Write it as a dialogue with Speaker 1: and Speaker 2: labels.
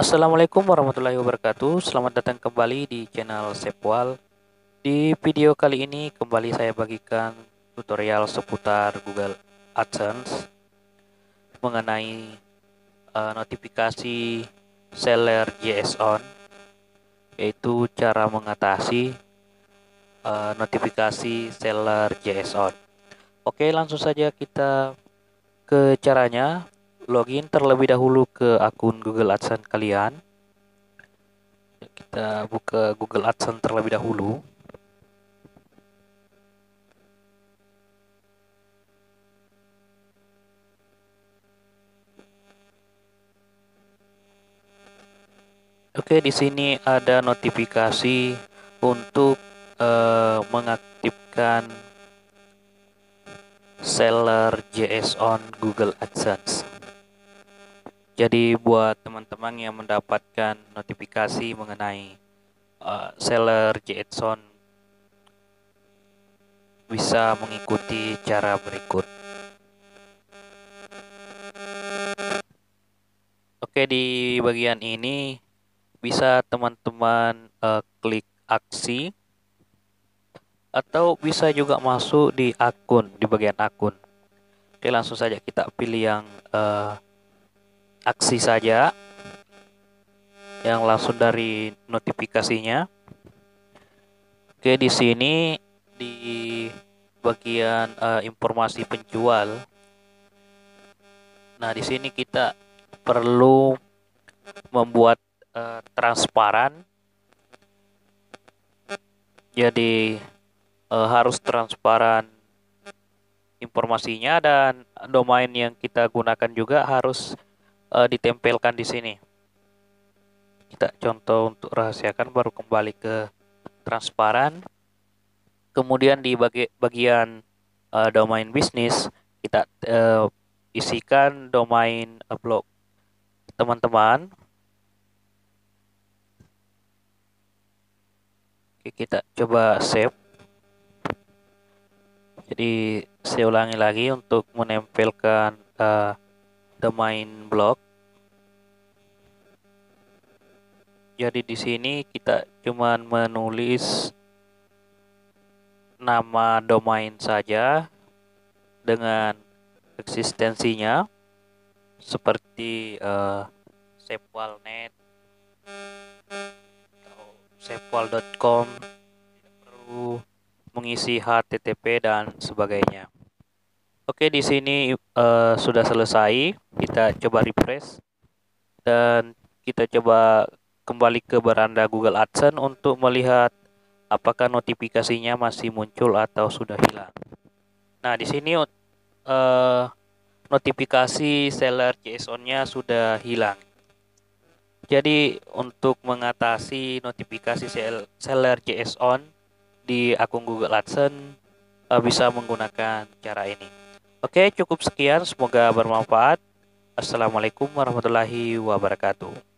Speaker 1: Assalamualaikum warahmatullahi wabarakatuh. Selamat datang kembali di channel Sepwal. Di video kali ini kembali saya bagikan tutorial seputar Google AdSense mengenai notifikasi seller JSON, yaitu cara mengatasi notifikasi seller JSON. Oke, langsung saja kita ke caranya. Login terlebih dahulu ke akun Google AdSense kalian. Kita buka Google AdSense terlebih dahulu. Oke, di sini ada notifikasi untuk mengaktifkan seller JSON Google AdSense. Jadi buat teman-teman yang mendapatkan notifikasi mengenai seller JSON bisa mengikuti cara berikut. Oke, di bagian ini bisa teman-teman klik aksi, atau bisa juga masuk di akun, di bagian akun. Oke, langsung saja kita pilih yang aksi saja, yang langsung dari notifikasinya. Oke, di sini di bagian informasi penjual. Nah, di sini kita perlu membuat transparan. Jadi harus transparan informasinya, dan domain yang kita gunakan juga harus ditempelkan di sini. Kita contoh untuk rahasiakan, baru kembali ke transparan. Kemudian di bagian domain bisnis, kita isikan domain blog teman-teman. Oke, kita coba save. Jadi saya ulangi lagi untuk menempelkan domain blog. Jadi di sini kita cuman menulis nama domain saja dengan eksistensinya, seperti sepwalnet atau sepwal.com. Tidak perlu mengisi HTTP dan sebagainya. Oke, di sini sudah selesai. Kita coba refresh dan kita coba kembali ke beranda Google AdSense untuk melihat apakah notifikasinya masih muncul atau sudah hilang. Nah, di sini notifikasi seller JSON-nya sudah hilang. Jadi untuk mengatasi notifikasi seller JSON di akun Google AdSense bisa menggunakan cara ini. Oke, cukup sekian, semoga bermanfaat. Assalamualaikum warahmatullahi wabarakatuh.